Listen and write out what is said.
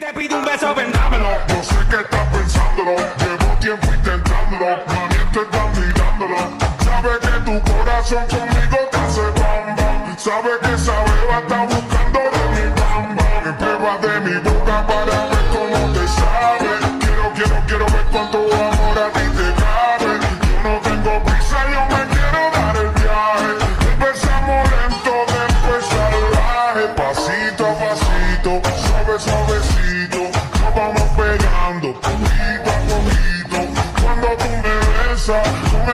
te pide un beso, vendámelo. Yo sé que estás pensándolo, llevo tiempo intentándolo, mami, te estás mirándolo. Sabe que tu corazón conmigo te hace bam bam. Sabe que esa beba está buscando de mi bam bam. Que prueba de mi boca para ver cómo te sabe. Quiero ver cuánto amor a ti te cabe. Yo no tengo prisa, yo me quiero dar el viaje. Empezamos lento, después salvaje, pasito a pasito.